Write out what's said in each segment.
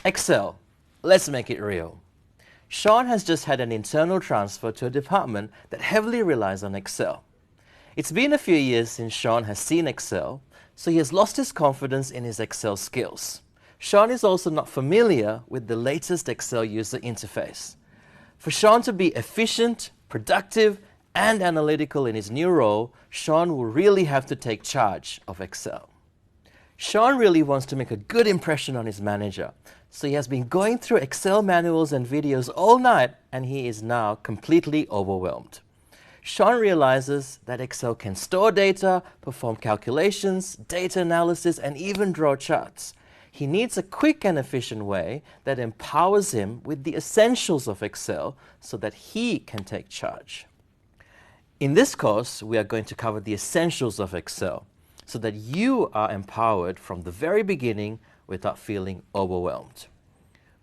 Excel, let's make it real. Sean has just had an internal transfer to a department that heavily relies on Excel. It's been a few years since Sean has seen Excel, so he has lost his confidence in his Excel skills. Sean is also not familiar with the latest Excel user interface. For Sean to be efficient, productive, and analytical in his new role, Sean will really have to take charge of Excel. Sean really wants to make a good impression on his manager, so he has been going through Excel manuals and videos all night, and he is now completely overwhelmed. Sean realizes that Excel can store data, perform calculations, data analysis, and even draw charts. He needs a quick and efficient way that empowers him with the essentials of Excel so that he can take charge. In this course, we are going to cover the essentials of Excel so that you are empowered from the very beginning without feeling overwhelmed.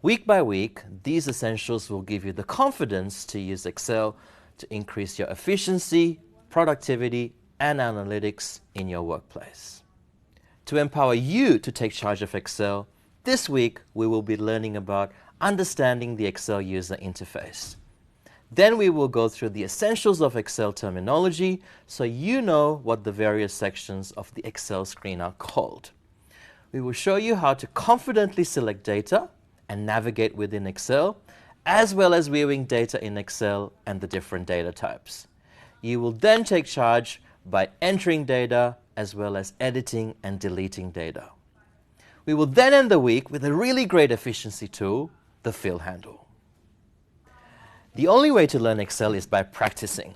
Week by week, these essentials will give you the confidence to use Excel to increase your efficiency, productivity, and analytics in your workplace. To empower you to take charge of Excel, this week we will be learning about understanding the Excel user interface. Then we will go through the essentials of Excel terminology so you know what the various sections of the Excel screen are called. We will show you how to confidently select data and navigate within Excel, as well as viewing data in Excel and the different data types. You will then take charge by entering data as well as editing and deleting data. We will then end the week with a really great efficiency tool, the fill handle. The only way to learn Excel is by practicing.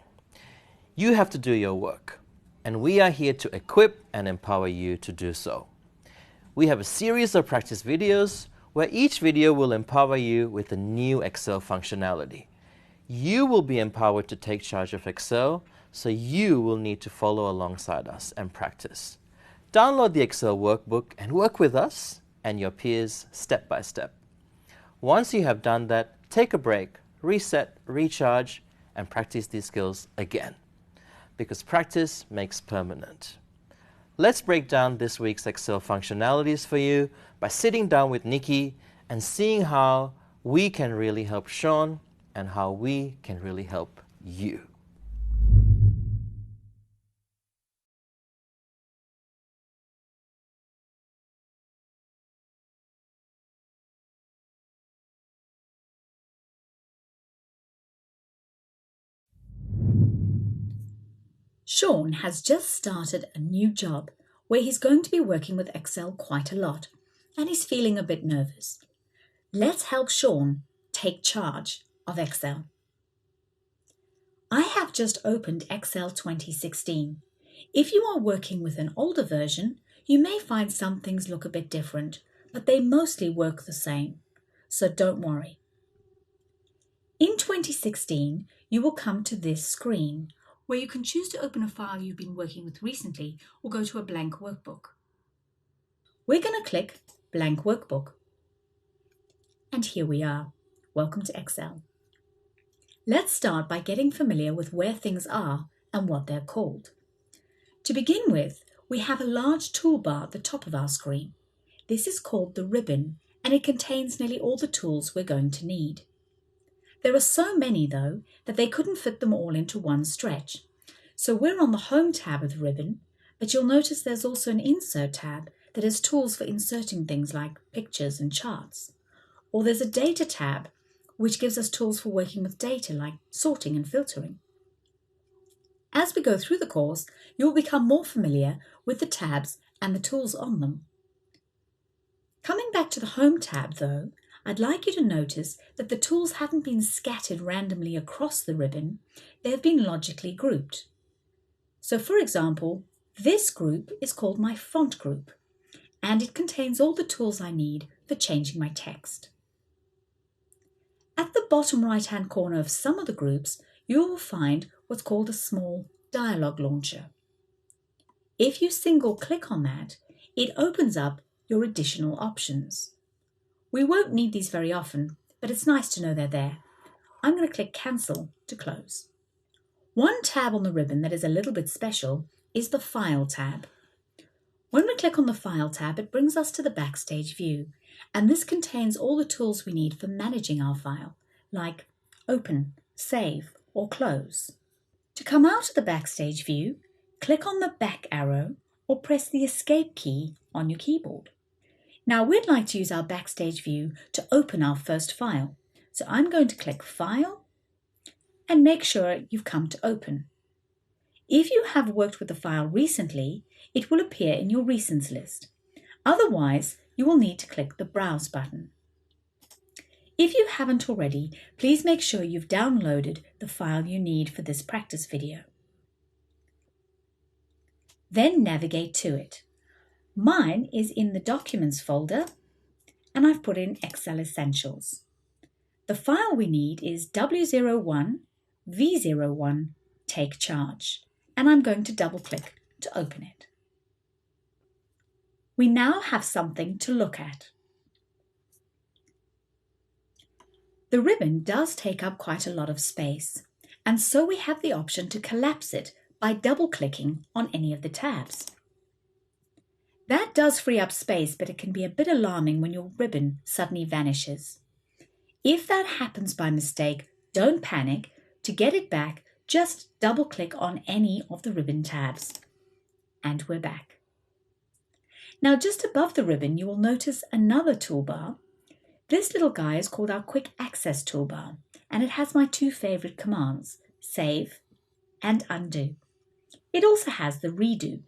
You have to do your work, and we are here to equip and empower you to do so. We have a series of practice videos where each video will empower you with a new Excel functionality. You will be empowered to take charge of Excel, so you will need to follow alongside us and practice. Download the Excel workbook and work with us and your peers step by step. Once you have done that, take a break, reset, recharge, and practice these skills again, because practice makes permanent. Let's break down this week's Excel functionalities for you by sitting down with Nikki and seeing how we can really help Sean and how we can really help you. Sean has just started a new job where he's going to be working with Excel quite a lot, and he's feeling a bit nervous. Let's help Sean take charge of Excel. I have just opened Excel 2016. If you are working with an older version, you may find some things look a bit different, but they mostly work the same, so don't worry. In 2016, you will come to this screen, where you can choose to open a file you've been working with recently or go to a blank workbook. We're going to click Blank Workbook. And here we are. Welcome to Excel. Let's start by getting familiar with where things are and what they're called. To begin with, we have a large toolbar at the top of our screen. This is called the ribbon, and it contains nearly all the tools we're going to need. There are so many, though, that they couldn't fit them all into one stretch. So we're on the Home tab of the ribbon, but you'll notice there's also an Insert tab that has tools for inserting things like pictures and charts. Or there's a Data tab, which gives us tools for working with data like sorting and filtering. As we go through the course, you'll become more familiar with the tabs and the tools on them. Coming back to the Home tab, though, I'd like you to notice that the tools haven't been scattered randomly across the ribbon, they have been logically grouped. So for example, this group is called my Font group, and it contains all the tools I need for changing my text. At the bottom right-hand corner of some of the groups, you will find what's called a small dialog launcher. If you single-click on that, it opens up your additional options. We won't need these very often, but it's nice to know they're there. I'm going to click Cancel to close. One tab on the ribbon that is a little bit special is the File tab. When we click on the File tab, it brings us to the Backstage view, and this contains all the tools we need for managing our file, like Open, Save, or Close. To come out of the Backstage view, click on the back arrow or press the Escape key on your keyboard. Now we'd like to use our Backstage view to open our first file, so I'm going to click File and make sure you've come to Open. If you have worked with the file recently, it will appear in your Recents list. Otherwise, you will need to click the Browse button. If you haven't already, please make sure you've downloaded the file you need for this practice video. Then navigate to it. Mine is in the Documents folder, and I've put in Excel Essentials. The file we need is W01 V01 Take Charge, and I'm going to double-click to open it. We now have something to look at. The ribbon does take up quite a lot of space, and so we have the option to collapse it by double-clicking on any of the tabs. That does free up space, but it can be a bit alarming when your ribbon suddenly vanishes. If that happens by mistake, don't panic. To get it back, just double-click on any of the ribbon tabs. And we're back. Now just above the ribbon, you will notice another toolbar. This little guy is called our Quick Access toolbar, and it has my two favorite commands, Save and Undo. It also has the Redo.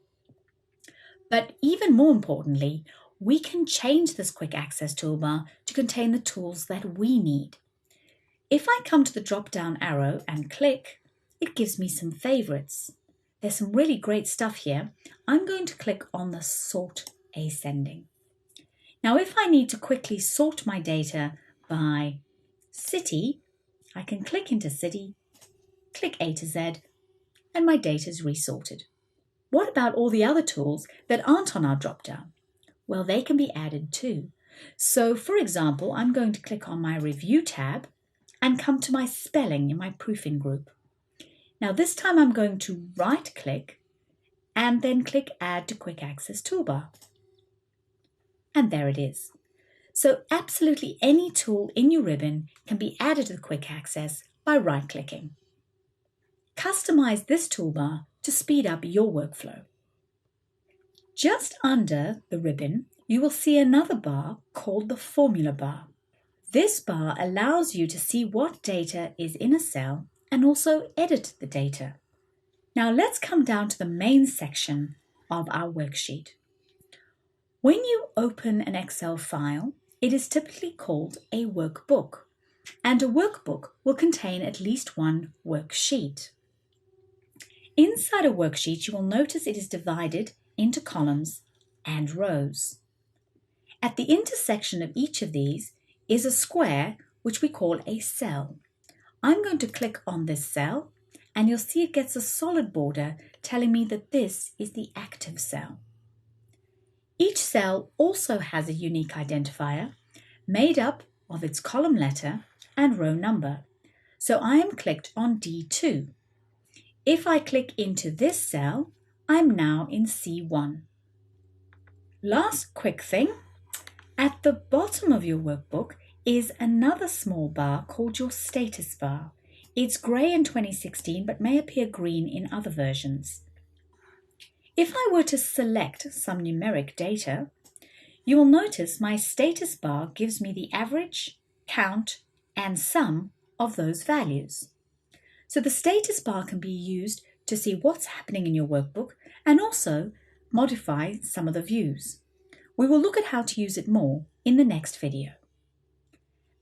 But even more importantly, we can change this Quick Access toolbar to contain the tools that we need. If I come to the drop-down arrow and click, it gives me some favorites. There's some really great stuff here. I'm going to click on the Sort Ascending. Now, if I need to quickly sort my data by city, I can click into City, click A to Z, and my data is resorted. What about all the other tools that aren't on our drop-down? Well, they can be added too. So, for example, I'm going to click on my Review tab and come to my Spelling in my Proofing group. Now, this time I'm going to right-click and then click Add to Quick Access Toolbar. And there it is. So, absolutely any tool in your ribbon can be added to the Quick Access by right-clicking. Customize this toolbar to speed up your workflow. Just under the ribbon, you will see another bar called the Formula bar. This bar allows you to see what data is in a cell and also edit the data. Now let's come down to the main section of our worksheet. When you open an Excel file, it is typically called a workbook, and a workbook will contain at least one worksheet. Inside a worksheet, you will notice it is divided into columns and rows. At the intersection of each of these is a square, which we call a cell. I'm going to click on this cell, and you'll see it gets a solid border telling me that this is the active cell. Each cell also has a unique identifier made up of its column letter and row number. So I am clicked on D2. If I click into this cell, I'm now in C1. Last quick thing, at the bottom of your workbook is another small bar called your status bar. It's grey in 2016 but may appear green in other versions. If I were to select some numeric data, you will notice my status bar gives me the average, count, and sum of those values. So the status bar can be used to see what's happening in your workbook and also modify some of the views. We will look at how to use it more in the next video.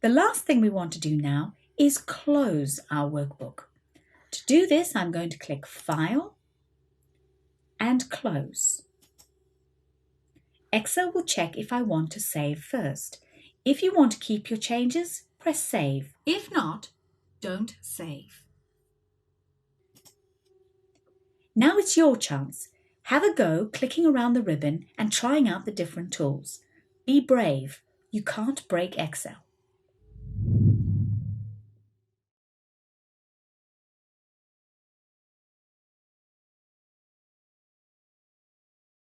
The last thing we want to do now is close our workbook. To do this, I'm going to click File and Close. Excel will check if I want to save first. If you want to keep your changes, press Save. If not, don't save. Now it's your chance. Have a go clicking around the ribbon and trying out the different tools. Be brave. You can't break Excel.